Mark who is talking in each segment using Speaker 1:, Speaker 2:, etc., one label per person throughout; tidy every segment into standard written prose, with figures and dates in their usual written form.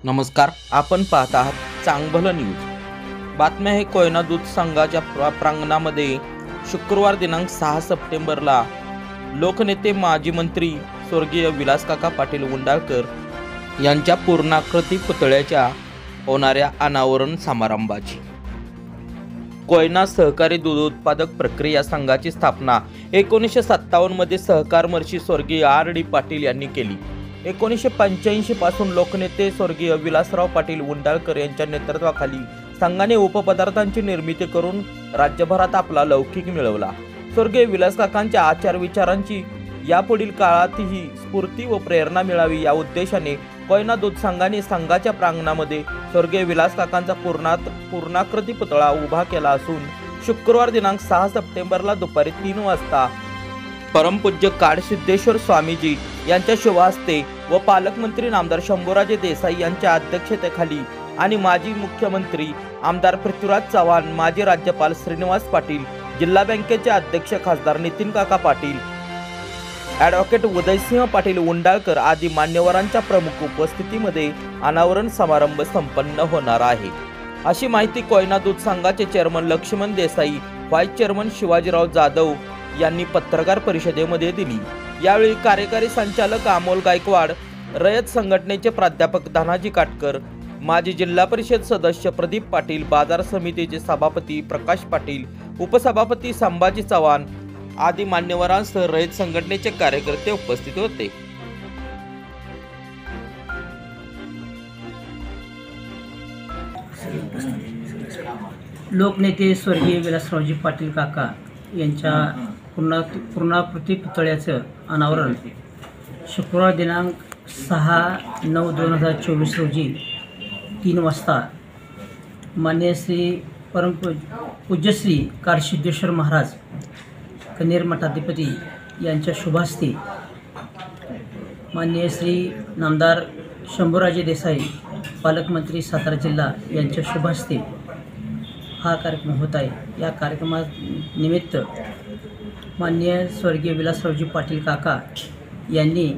Speaker 1: नमस्कार, आपण पाहत आहात चांगभलं न्यूज। बातम्या हे कोयना दूध संघाच्या प्रांगणामध्ये शुक्रवार दिनांक 6 सप्टेंबरला लोकनेते माजी मंत्री स्वर्गीय विलासकाका पाटील उंडाळकर यांच्या पूर्णाकृती पुतळ्याच्या होणाऱ्या अनावरण समारंभाची। कोयना सहकारी दूध उत्पादक प्रक्रिया संघाची स्थापना 1957 मध्ये सहकार महर्षी स्वर्गीय R.D. पाटील यांनी केली। 1985 पासून लोकनेते स्वर्गीय विलासराव पाटील उंडाळकर यांच्या नेतृत्वाखाली संघाने उपपदार्थांची निर्मिती करून राज्यभरात आपला लौकिक मिळवला। स्वर्गीय विलासकाकांच्या आचार विचारांची यापुढील काळातही स्फूर्ती व प्रेरणा मिळावी या उद्देशाने कोयना दूध संघाने संघाच्या प्रांगणामध्ये स्वर्गीय विलासकाकांचा पूर्णाकृती पुतळा उभा केला असून शुक्रवार दिनांक 6 सप्टेंबरला दुपारी 3 वाजता परमपूज्य काडसिद्धेश्वर स्वामीजी यांच्या शुभ हस्ते व पालकमंत्री नामदार शंभूराजे देसाई यांच्या अध्यक्षतेखाली आणि माजी मुख्यमंत्री आमदार पृथ्वीराज चव्हाण, माजी राज्यपाल श्रीनिवास पाटील, जिल्हा बँकेचे अध्यक्ष खासदार नितीन काका पाटील, ॲडव्होकेट उदयसिंह पाटील उंडाळकर आदी मान्यवरांच्या प्रमुख उपस्थितीमध्ये अनावरण समारंभ संपन्न होणार आहे, अशी माहिती कोयना दूध संघाचे chairman Laxman Desai, vice chairman Shivajirao Jadhav यांनी पत्रकार परिषदेमध्ये दिली। यावेळी कार्यकारी संचालक अमोल गायकवाड, रयत संघटनेचे प्राध्यापक धनाजी काटकर, माजी जिल्हा परिषद सदस्य प्रदीप पाटील, बाजार समितीचे सभापती प्रकाश पाटील, उपसभापती संभाजी चव्हाण आदी मान्यवरांसह रयत संघटनेचे कार्यकर्ते उपस्थित होते।
Speaker 2: लोकनेते स्वर्गीय विलासरावजी पाटील काका यांच्या पूर्णाकृती पुतळ्याचं अनावरण शुक्रवार दिनांक 6/9/2024 रोजी 3 वाजता मान्य श्री पूज्यश्री काडसिद्धेश्वर महाराज कन्हेर मठाधिपती यांच्या शुभहस्ते मान्य श्री नामदार शंभूराजे देसाई, पालकमंत्री सातारा जिल्हा यांच्या शुभहस्ते हा कार्यक्रम होत आहे। या कार्यक्रमानिमित्त माननीय स्वर्गीय विलासरावजी पाटील काका यांनी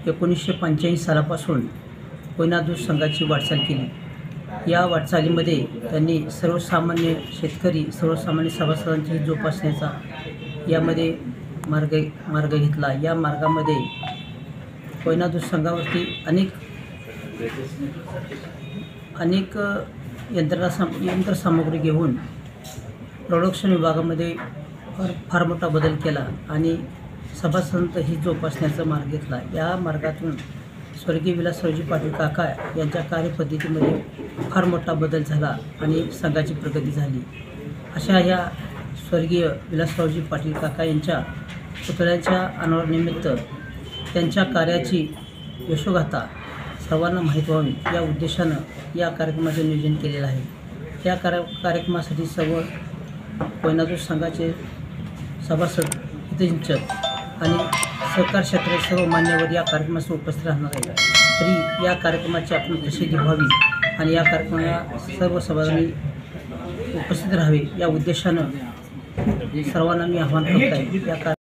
Speaker 2: 1985 सालापासून कोयना दूध संघाची वाटचाल केली। या वाटचालीमध्ये त्यांनी सर्वसामान्य शेतकरी, सर्वसामान्य सभासदांची जोपासण्याचा यामध्ये मार्ग घेतला। या मार्गामध्ये कोयना दूध संघावरती अनेक यंत्रसामुग्री घेऊन प्रोडक्शन विभागामध्ये फार मोठा बदल केला आणि सभासदांतही जोपासण्याचा मार्ग घेतला। या मार्गातून स्वर्गीय विलासरावजी पाटील काका यांच्या कार्यपद्धतीमध्ये फार मोठा बदल झाला आणि संघाची प्रगती झाली। अशा या स्वर्गीय विलासरावजी पाटील काका यांच्या पुतळ्याच्या अनावरणानिमित्त त्यांच्या कार्याची यशोगाथा सर्वांना माहीत व्हावी या उद्देशानं या कार्यक्रमाचे नियोजन केलेलं आहे। या कार्यक्रमासाठी सर्व कोयना दूध संघाचे सभासद, हितचिंतक आणि सहकार क्षेत्रातील सर्व मान्यवर या कार्यक्रमास उपस्थित राहणार आहेत। तरी या कार्यक्रमाची आपण प्रसिद्धी व्हावी आणि या कार्यक्रमाला सर्व सभासदांनी उपस्थित राहावे या उद्देशानं सर्वांना मी आवाहन करत आहे।